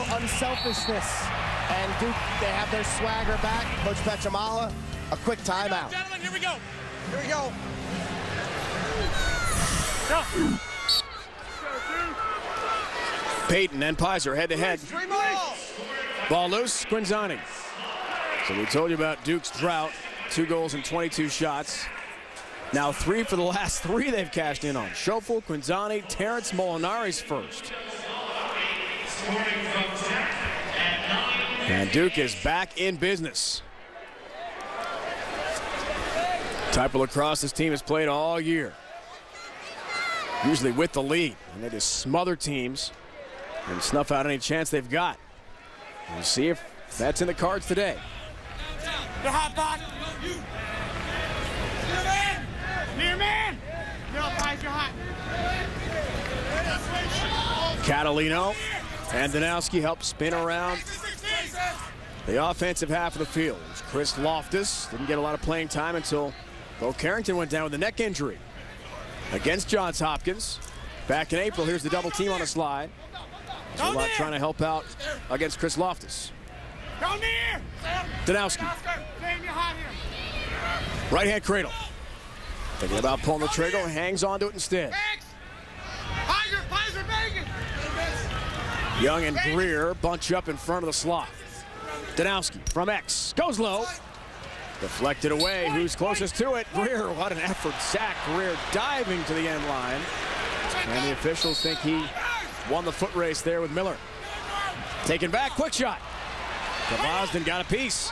little unselfishness. And Duke, they have their swagger back. Coach Petramala, a quick timeout. Gentlemen, here we go. Here we go. Go. Payton and Pizer head-to-head. Ball loose, Quinzani. So we told you about Duke's drought. 2 goals and 22 shots. Now 3 for the last 3 they've cashed in on. Schofel, Quinzani, Terrence Molinari's first. And Duke is back in business. Type of lacrosse this team has played all year. Usually with the lead. And they just smother teams and snuff out any chance they've got. We'll see if that's in the cards today. The hot dog. Near man. No, guys, you're hot. Catalino and Danowski help spin around the offensive half of the field. Chris Loftus didn't get a lot of playing time until Bo Carrington went down with a neck injury against Johns Hopkins. Back in April, here's the double team on a slide. A lot trying to help out against Chris Loftus. Go near. Danowski. Right-hand cradle. Thinking about pulling the trigger, hangs onto it instead. Young and Greer bunch up in front of the slot. Danowski from X, goes low. Deflected away, who's closest to it? Greer, what an effort. Zach Greer diving to the end line. And the officials think he won the foot race there with Miller. Taken back, quick shot. Gavazden got a piece.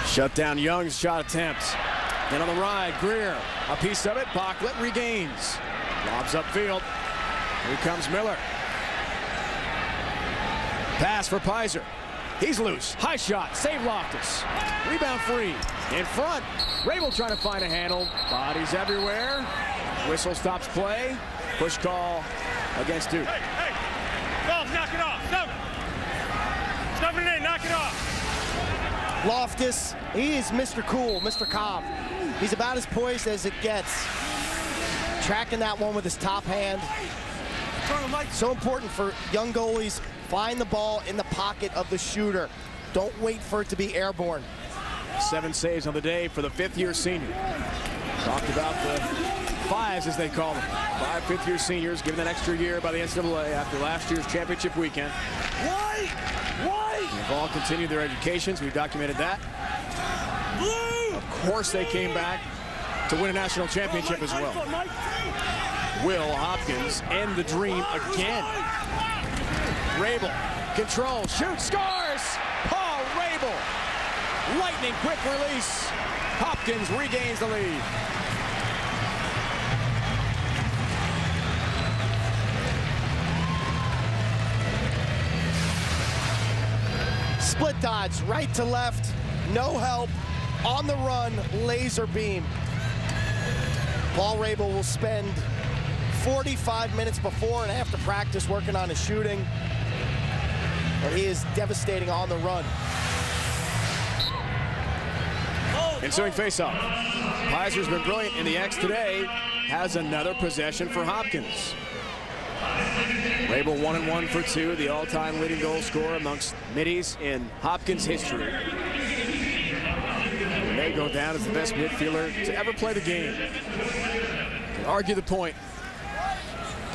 Shut down Young's shot attempt. And on the ride, Greer, a piece of it. Bachlet regains. Lobs upfield. Here comes Miller. Pass for Pizer. He's loose. High shot. Save Loftus. Rebound free. In front. Rabel trying to find a handle. Bodies everywhere. Whistle stops play. Push call against Duke. Hey. Ball, knock it off. No. Stuff it in. Knock it off. Loftus, he is Mr. Cool, Mr. Calm. He's about as poised as it gets. Tracking that one with his top hand. So important for young goalies. Find the ball in the pocket of the shooter. Don't wait for it to be airborne. 7 saves on the day for the 5th-year senior. Talked about the 5s, as they call them. 5 5th-year seniors given an extra year by the NCAA after last year's championship weekend. Why? They've all continued their educations. We've documented that. Blue. Of course, they came back to win a national championship as well. Will Hopkins end the dream again? Rabel, control, shoots, scores! Paul Rabel, lightning quick release. Hopkins regains the lead. Split dodge, right to left, no help, on the run, laser beam. Paul Rabel will spend 45 minutes before and after practice working on his shooting. And he is devastating on the run. Ensuing faceoff. Pizer's been brilliant in the X today. Has another possession for Hopkins. Rabel 1-1 for 2, the all-time leading goal scorer amongst middies in Hopkins history. He may go down as the best midfielder to ever play the game. Can argue the point.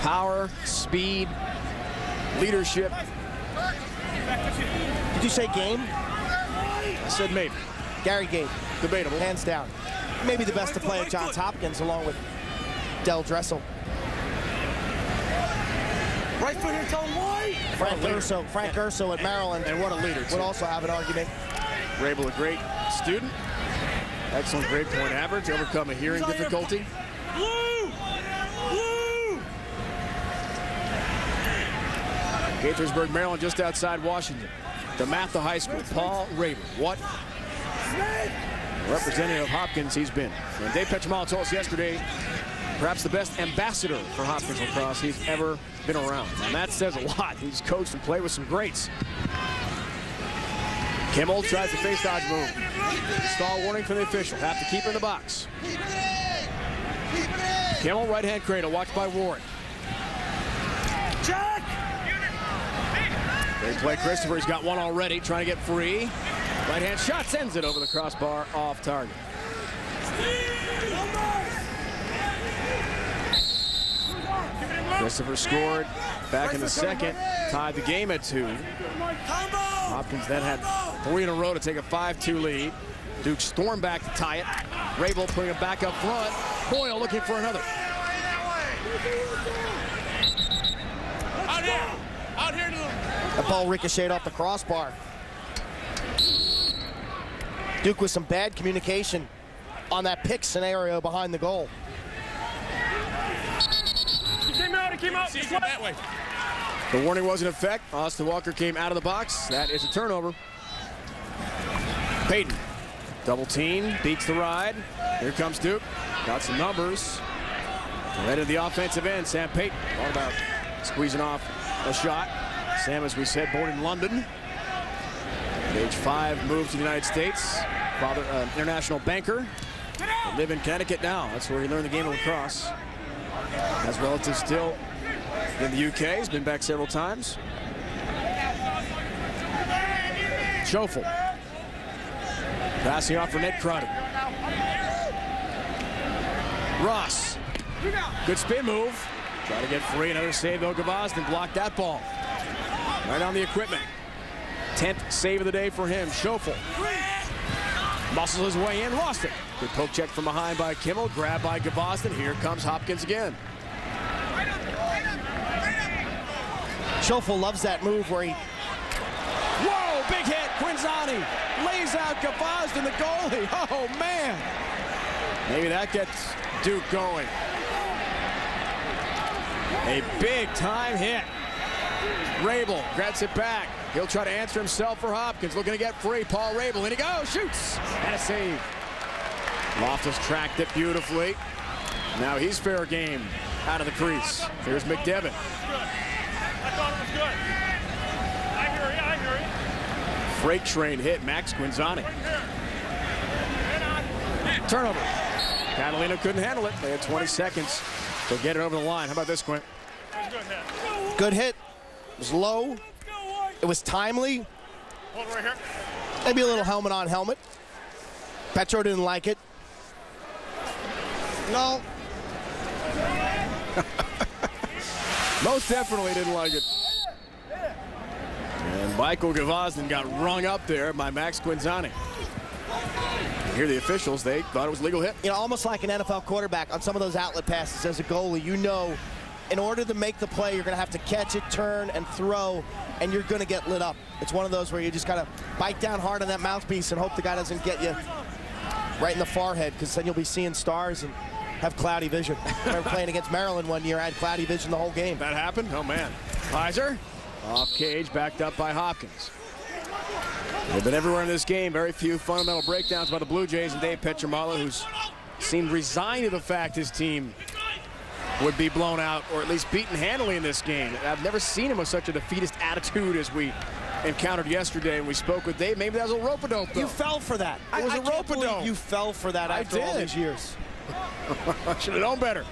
Power, speed, leadership. Did you say game? I said maybe. Gary Gate. Debatable. Hands down. Maybe the best to play at Johns Hopkins along with Del Dressel. Right foot here, tell him why. Frank Urso at Maryland. And what a leader, too. Would also have an argument. Rabel, a great student. Excellent grade point average. Overcome a hearing difficulty. Blue! Blue! Gaithersburg, Maryland, just outside Washington. DeMatha High School. Paul Rabel. What representative of Hopkins he's been. And Dave Petramala told us yesterday, perhaps the best ambassador for Hopkins lacrosse he's ever been around. And that says a lot. He's coached and played with some greats. Kimmel tries the face dodge move. Stall warning from the official. Have to keep her in the box. Kimmel right-hand cradle, watched by Ward. Great play, Christopher. He's got one already, trying to get free. Right-hand shot sends it over the crossbar, off target. Christopher scored back in the second, tied the game at 2. Hopkins then had 3 in a row to take a 5-2 lead. Duke stormed back to tie it. Rabel putting it back up front. Boyle looking for another. Out here to the... The ball ricocheted off the crossbar. Duke with some bad communication on that pick scenario behind the goal. He came out. Just that way. The warning was in effect. Austin Walker came out of the box. That is a turnover. Payton, double team, beats the ride. Here comes Duke. Got some numbers. Right at the offensive end, Sam Payton. All about squeezing off a shot. Sam, as we said, born in London. At age 5, moved to the United States. Father, international banker. They live in Connecticut now. That's where he learned the game of lacrosse. Has relatives still in the UK. He's been back several times. Schoeffel. Passing off for Ned Crowder. Ross. Good spin move. Try to get free. Another save, though. Gavazden blocked that ball. Right on the equipment. 10th save of the day for him. Schoeffel. Muscles his way in. Lost it. Good poke check from behind by Kimmel. Grabbed by Gavazden. Here comes Hopkins again. Schoeffel loves that move where he... Whoa, big hit. Quinzani lays out Gavazden, the goalie. Oh, man. Maybe that gets Duke going. A big-time hit. Rabel grabs it back. He'll try to answer himself for Hopkins. Looking to get free. Paul Rabel. In he goes. Shoots. And a save. Loftus tracked it beautifully. Now he's fair game out of the crease. Here's McDevitt. I thought it was good. I hear you. Freight train hit. Max Quinzani. Turnover. Catalina couldn't handle it. They had 20 seconds to get it over the line. How about this, Quint? Good hit. It was low. It was timely. Hold it right here. Maybe a little helmet on helmet. Petro didn't like it. No. Most definitely didn't like it. And Michael Gavazden got rung up there by Max Quinzani. Here the officials, they thought it was a legal hit. You know, almost like an NFL quarterback on some of those outlet passes as a goalie, you know, in order to make the play, you're going to have to catch it, turn, and throw, and you're going to get lit up. It's one of those where you just got to bite down hard on that mouthpiece and hope the guy doesn't get you right in the forehead, because then you'll be seeing stars and have cloudy vision. I remember playing against Maryland one year. I had cloudy vision the whole game. That happened? Oh, man. Kaiser, off cage, backed up by Hopkins. They've been everywhere in this game. Very few fundamental breakdowns by the Blue Jays and Dave Petromala, who's seemed resigned to the fact his team would be blown out or at least beaten handily in this game. I've never seen him with such a defeatist attitude as we encountered yesterday, and we spoke with Dave. Maybe that was a rope-a-dope, though. You fell for that. It was a rope-a-dope. You fell for that after all these years. I should have known better.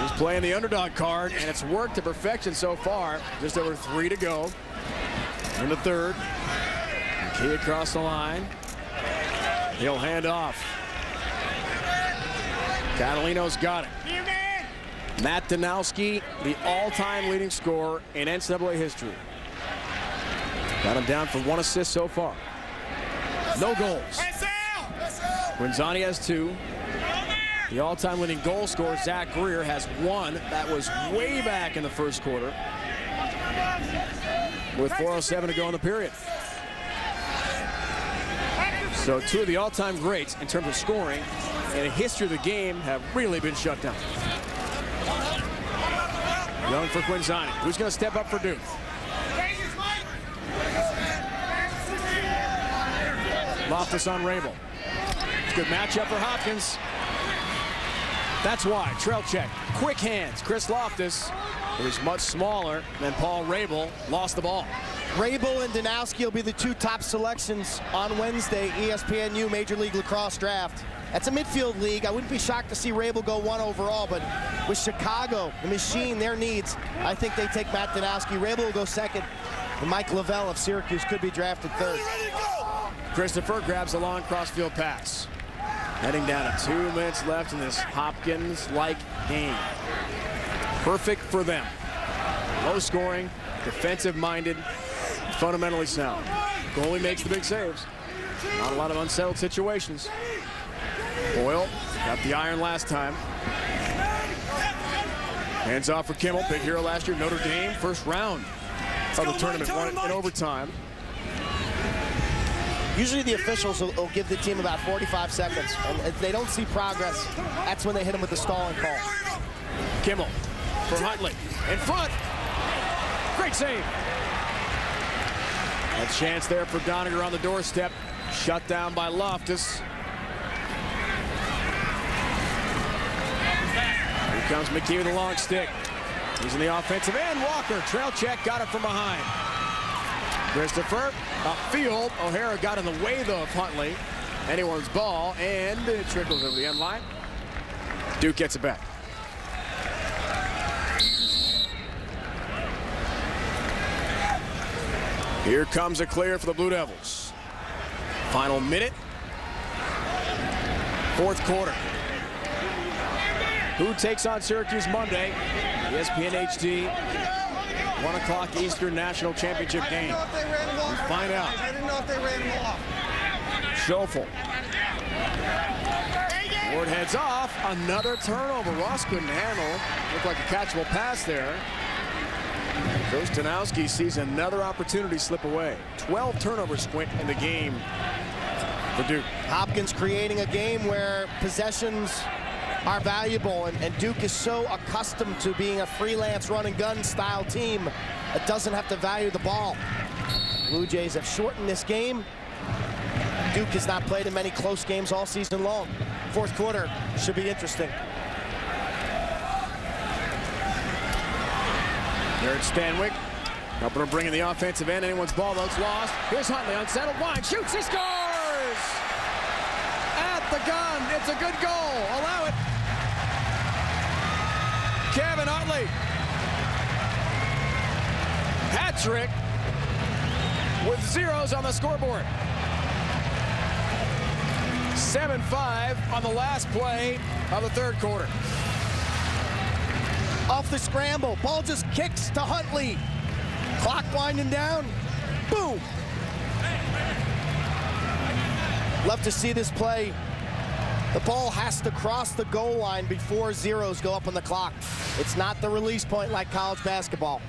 He's playing the underdog card, and it's worked to perfection so far. Just over 3 to go in the third. Key across the line. He'll hand off. Catalino's got it. Matt Danowski, the all-time leading scorer in NCAA history. Got him down for 1 assist so far. No goals. Quinzani has 2. The all-time leading goal scorer, Zach Greer, has 1. That was way back in the first quarter, with 4:07 to go in the period. So 2 of the all-time greats in terms of scoring in the history of the game have really been shut down. Young for Quinzani. Who's going to step up for Duke? Loftus on Rabel. Good matchup for Hopkins. That's why. Trail check. Quick hands. Chris Loftus, who's much smaller than Paul Rabel, lost the ball. Rabel and Danowski will be the 2 top selections on Wednesday, ESPNU Major League Lacrosse Draft. That's a midfield league. I wouldn't be shocked to see Rabel go 1 overall, but with Chicago, the machine, their needs, I think they take Matt Danowski. Rabel will go 2nd, and Mike Lavelle of Syracuse could be drafted 3rd. Christopher grabs a long cross-field pass. Heading down to 2 minutes left in this Hopkins-like game. Perfect for them. Low scoring, defensive-minded, fundamentally sound. Goalie makes the big saves. Not a lot of unsettled situations. Boyle got the iron last time. Hands off for Kimmel, big hero last year. Notre Dame, first round of the tournament, won it in overtime. Usually the officials will give the team about 45 seconds. And if they don't see progress, that's when they hit them with the stalling call. Kimmel for Huntley. In front. Great save. A chance there for Doniger on the doorstep. Shut down by Loftus. Here comes McKee with a long stick. He's in the offensive end. Walker, trail check, got it from behind. Christopher, upfield. O'Hara got in the way, though, of Huntley. Anyone's ball, and it trickles over the end line. Duke gets it back. Here comes a clear for the Blue Devils. Final minute. 4th quarter. Who takes on Syracuse Monday? ESPN HD. 1 o'clock Eastern National Championship game. We find out. I didn't know if they ran him off. Schoeffel. Ward heads off. Another turnover. Ross couldn't handle. Looked like a catchable pass there. Coach Danowski sees another opportunity slip away. 12 turnovers Squint in the game for Duke. Hopkins creating a game where possessions are valuable, and Duke is so accustomed to being a freelance run and gun style team that doesn't have to value the ball. Blue Jays have shortened this game. Duke has not played in many close games all season long. 4th quarter should be interesting. Jared Stanwyk helping to bring in the offensive end. Anyone's ball, though, it's lost. Here's Huntley, unsettled line, shoots, he scores! At the gun, it's a good goal. Allow it. Kevin Huntley. Hat trick with zeros on the scoreboard. 7-5 on the last play of the 3rd quarter. Off the scramble, ball just kicks to Huntley. Clock winding down, boom. Love to see this play. The ball has to cross the goal line before zeros go up on the clock. It's not the release point like college basketball.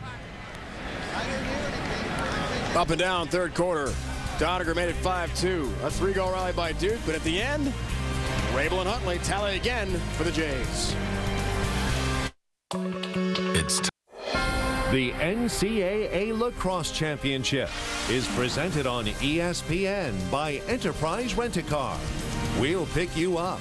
Up and down 3rd quarter. Doniger made it 5-2. A 3-goal rally by Duke, but at the end, Rabel and Huntley tally again for the Jays. The NCAA Lacrosse Championship is presented on ESPN by Enterprise Rent-A-Car. We'll pick you up.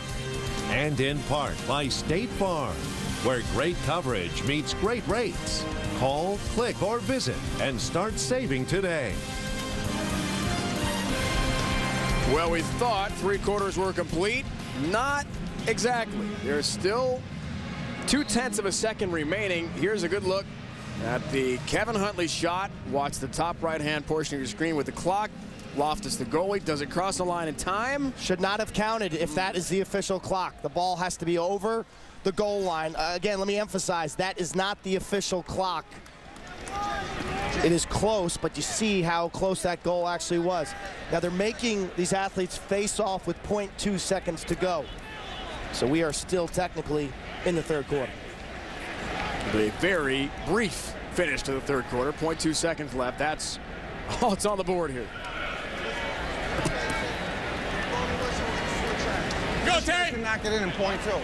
And in part by State Farm, where great coverage meets great rates. Call, click, or visit and start saving today. Well, we thought 3 quarters were complete. Not exactly. There's still 0.2 of a second remaining. Here's a good look at the Kevin Huntley shot. Watch the top right-hand portion of your screen with the clock. Loftus, the goalie, does it cross the line in time? Should not have counted if that is the official clock. The ball has to be over the goal line. Again, let me emphasize, that is not the official clock. It is close, but you see how close that goal actually was. Now they're making these athletes face off with 0.2 seconds to go. So we are still technically in the 3rd quarter. A very brief finish to the 3rd quarter. 0.2 seconds left. That's all it's on the board here. Go, Terry! Knock it in 0.2. So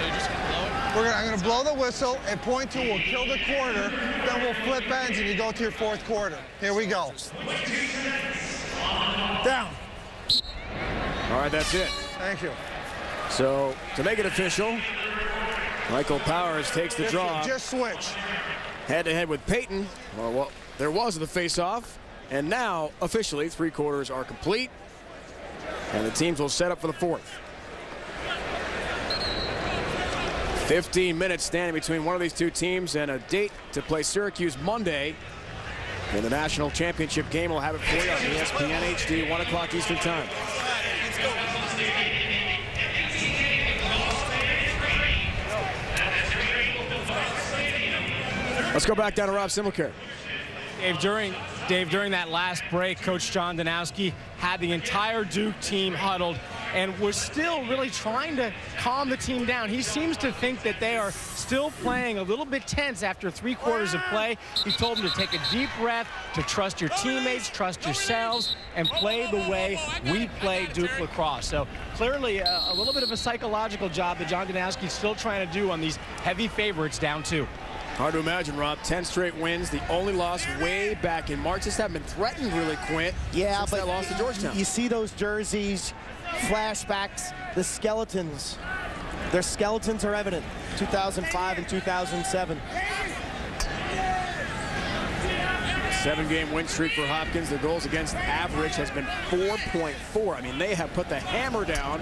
you're just gonna blow it? I'm gonna blow the whistle, and 0.2 will kill the quarter. Then we'll flip ends, and you go to your 4th quarter. Here we go. Down. All right, that's it. Thank you. So to make it official, Michael Powers takes the draw. Just switch. Head-to-head with Peyton. Well, there was the face-off, and now officially 3 quarters are complete, and the teams will set up for the 4th. 15 minutes standing between one of these two teams and a date to play Syracuse Monday in the national championship game. We'll have it for you on ESPN HD, 1 o'clock Eastern time. Let's go back down to Rob Simmelcare. Dave, during that last break, Coach John Danowski had the entire Duke team huddled and was still really trying to calm the team down. He seems to think that they are still playing a little bit tense after 3 quarters of play. He told them to take a deep breath, to trust your teammates, trust yourselves, and play the way we play Duke lacrosse. So clearly a little bit of a psychological job that John Danowski's still trying to do on these heavy favorites down 2. Hard to imagine, Rob. 10 straight wins. The only loss way back in March. Just haven't been threatened, really, Quint. Yeah, since but that loss to Georgetown. You see those jerseys, flashbacks, the skeletons. Their skeletons are evident. 2005 and 2007. 7-game win streak for Hopkins. The goals against average has been 4.4. I mean, they have put the hammer down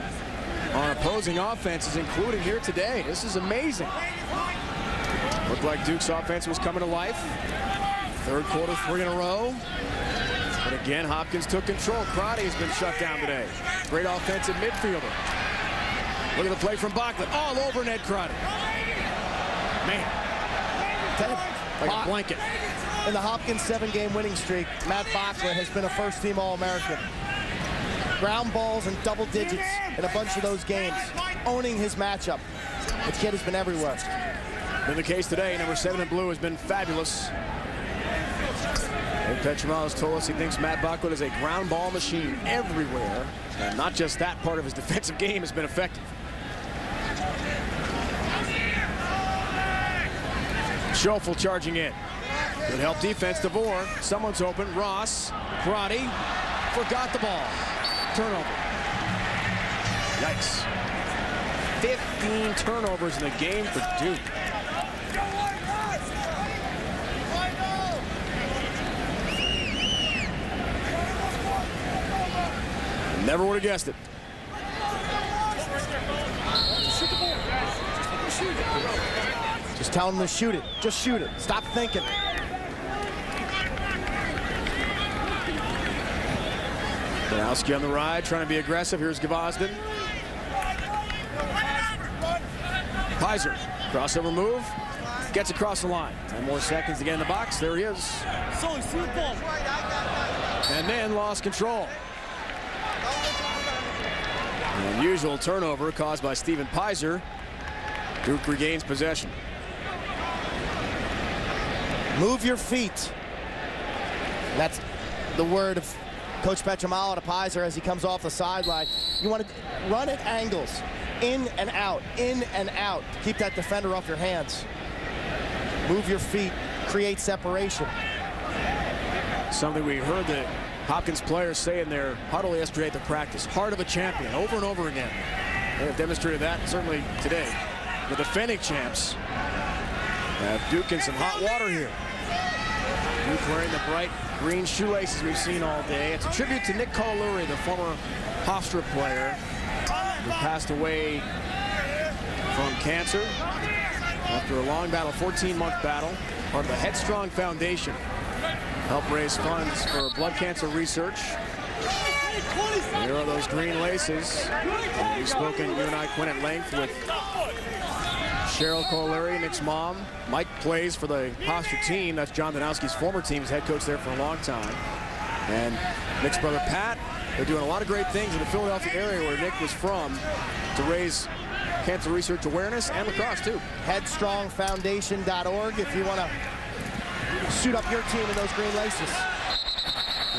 on opposing offenses, including here today. This is amazing. Looked like Duke's offense was coming to life. 3rd quarter, 3 in a row. But again, Hopkins took control. Crotty has been shut down today. Great offensive midfielder. Look at the play from Bachman. All over Ned Crotty. Man. Like a blanket. In the Hopkins 7-game winning streak, Matt Bachman has been a first-team All-American. Ground balls in double digits in a bunch of those games. Owning his matchup. The kid has been everywhere. Been the case today. Number 7 in blue has been fabulous. And Petramales told us he thinks Matt Bachman is a ground ball machine everywhere. And not just that part of his defensive game has been effective. Schoeffel charging in. Good help defense, DeVore. Someone's open. Ross. Crotty. Forgot the ball. Turnover. Yikes. 15 turnovers in the game for Duke. Never would have guessed it. Just tell him to shoot it. Just shoot it. Stop thinking. Danowski on the ride, trying to be aggressive. Here's Gvozden. Pizer, crossover move. Gets across the line. 10 more seconds to get in the box. There he is. And then lost control. An unusual turnover caused by Steven Pizer. Duke regains possession. Move your feet. That's the word of Coach Petramales to Pizer as he comes off the sideline. You want to run at angles, in and out, in and out. Keep that defender off your hands. Move your feet, create separation. Something we heard the Hopkins players say in their huddle yesterday at the practice. Heart of a champion, over and over again. They have demonstrated that certainly today. The defending champs have Duke in some hot water here. Duke wearing the bright green shoelaces we've seen all day. It's a tribute to Nick Collury, the former Hofstra player who passed away from cancer after a long battle, 14-month battle, part of the Headstrong Foundation. Help raise funds for blood cancer research. Here are those green laces. We've spoken, you and I, Quinn, at length with Cheryl Collury, Nick's mom. Mike plays for the Hofstra team. That's John Danowski's former team. He's head coach there for a long time. And Nick's brother, Pat, they're doing a lot of great things in the Philadelphia area where Nick was from to raise cancer research awareness and lacrosse, too. Headstrongfoundation.org if you want to suit up your team in those green laces.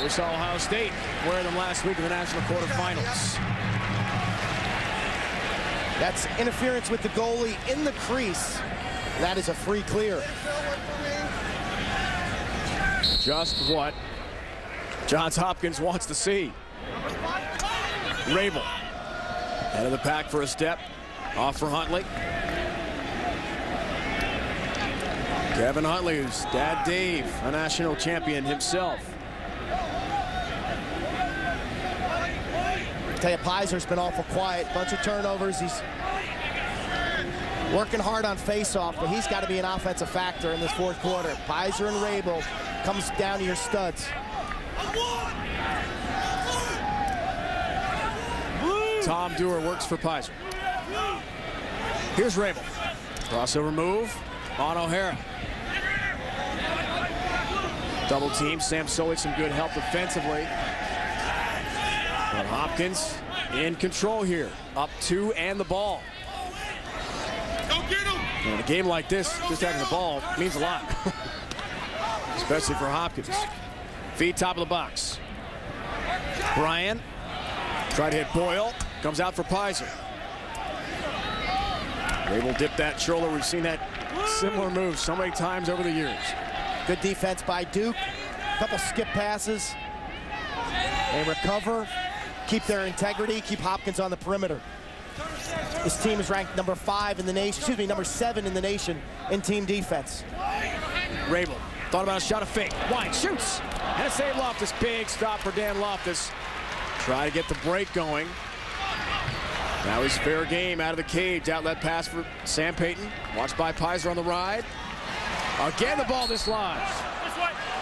We saw Ohio State wear them last week in the national quarterfinals. That's interference with the goalie in the crease. That is a free clear. Just what Johns Hopkins wants to see. Rabel, head of the pack for a step. Off for Huntley. Kevin Huntley, whose dad Dave, a national champion himself. I tell you, Pizer's been awful quiet. Bunch of turnovers. He's Working hard on face-off, but he's got to be an offensive factor in this fourth quarter. Pizer and Rabel comes down to your studs. Tom Dewar works for Pizer. Here's Rabel. Crossover move on O'Hara. Double team. Sam Solich, some good help defensively. But Hopkins in control here. Up 2 and the ball. In a game like this, just having the ball means a lot. Especially for Hopkins. Feet top of the box. Bryant tried to hit Boyle. Comes out for Pizer. Rabel dipped that shoulder. We've seen that similar move so many times over the years. Good defense by Duke. Couple skip passes. They recover. Keep their integrity. Keep Hopkins on the perimeter. This team is ranked number 5 in the nation. Excuse me, number 7 in the nation in team defense. Rabel thought about a shot of fake. White shoots. And a save Loftus. Big stop for Dan Loftus. Try to get the break going. Now he's fair game out of the cage. Outlet pass for Sam Payton. Watched by Pizer on the ride. Again, the ball dislodged.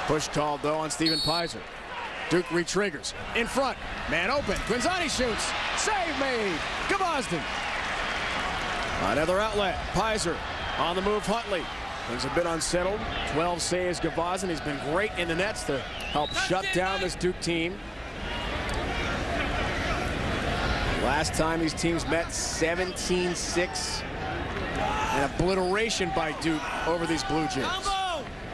Push called, though, on Stephen Pizer. Duke re-triggers. In front. Man open. Quinzani shoots. Save made. Gavazden. Another outlet. Pizer on the move. Huntley. Things have been unsettled. 12 saves. Gavazden. He's been great in the nets to help shut down this Duke team. Last time these teams met, 17-6. An obliteration by Duke over these Blue Jays.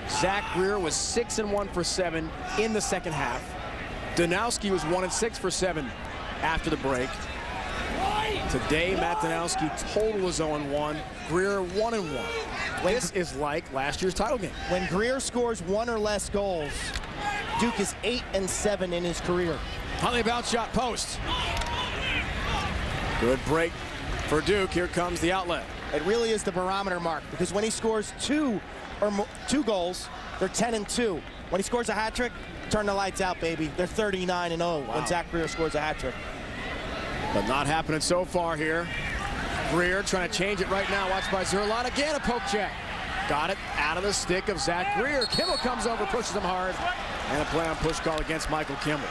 Zach Greer was 6-1 for 7 in the second half. Danowski was 1-6 for 7 after the break. Today, Matt Danowski total is 0-1. Greer 1-1. This is like last year's title game. When Greer scores 1 or less goals, Duke is 8-7 in his career. Huntley bounce shot post. Good break for Duke. Here comes the outlet. It really is the barometer mark, because when he scores 2 goals, they're 10-2. When he scores a hat trick, turn the lights out, baby. They're 39-0 when Zach Greer scores a hat trick. But not happening so far here. Greer trying to change it right now. Watched by Zerlot. Again, a poke check. Got it out of the stick of Zach Greer. Kimball comes over, pushes him hard. And a play on push call against Michael Kimball.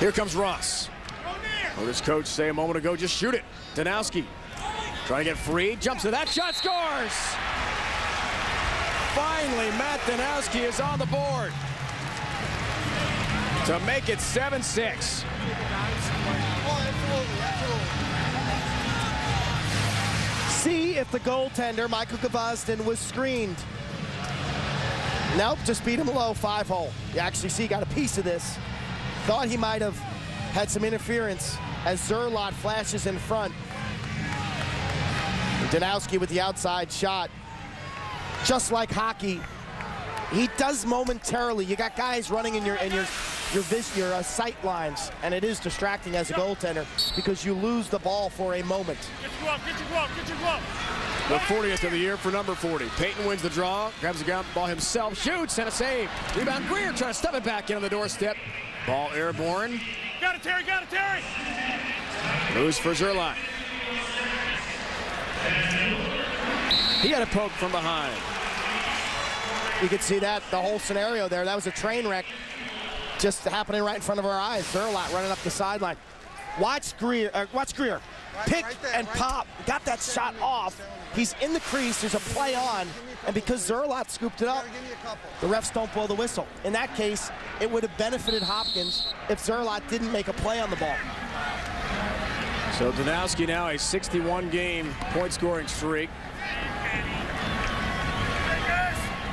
Here comes Ross. Heard his coach say a moment ago, just shoot it. Danowski trying to get free, jumps to that shot, scores! Finally, Matt Danowski is on the board to make it 7-6. See if the goaltender, Michael Gavazden, was screened. Nope, just beat him low, 5-hole. You actually see, got a piece of this. Thought he might have had some interference as Zerlot flashes in front. Danowski with the outside shot. Just like hockey, he does momentarily. You got guys running in your sight lines, and it is distracting as a goaltender because you lose the ball for a moment. Get your glove, get your glove, get your glove. The 40th of the year for number 40. Payton wins the draw, grabs the ground ball himself, shoots, and a save. Rebound, Greer trying to stuff it back in on the doorstep. Ball airborne. Got it, Terry, got it, Terry. Moves for Zerlot. He had a poke from behind. You could see that, the whole scenario there. That was a train wreck just happening right in front of our eyes. Zerlot running up the sideline. Watch Greer. Pick and pop. Got that shot off. He's in the crease. There's a play on. And because Zerlot scooped it up, the refs don't blow the whistle. In that case, it would have benefited Hopkins if Zerlot didn't make a play on the ball. So Danowski now a 61-game point-scoring streak.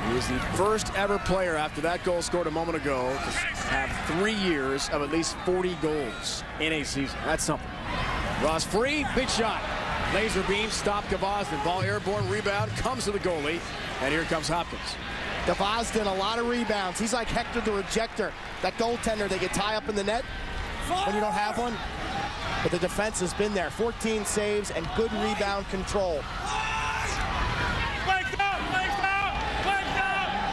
He was the first ever player after that goal scored a moment ago to have 3 years of at least 40 goals in a season. That's something. Ross free, big shot. Laser beam, stop Gavazden. Ball airborne, rebound, comes to the goalie. And here comes Hopkins. Gavazden, a lot of rebounds. He's like Hector the Rejector. That goaltender they get tie up in the net when you don't have one. But the defense has been there. 14 saves and good rebound control.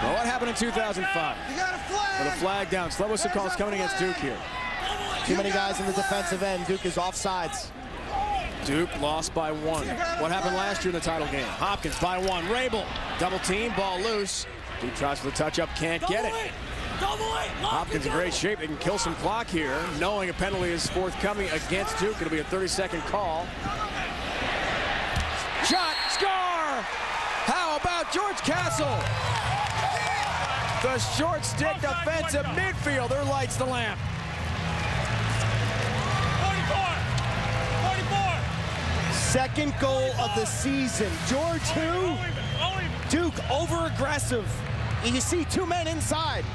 Well, what happened in 2005? You got a flag! With a flag down. Slow whistle calls coming against Duke here. Too many guys in the defensive end. Duke is offsides. Duke lost by 1. What happened last year in the title game? Hopkins by 1. Rabel, double team, ball loose. Duke tries for the touch-up, can't get it. Hopkins in great shape. They can kill some clock here, knowing a penalty is forthcoming against Duke. It'll be a 30-second call. Shot, score! How about George Castle? The short stick defensive midfielder lights the lamp. 44! Second goal of the season. George who? Duke over-aggressive. You see 2 men inside.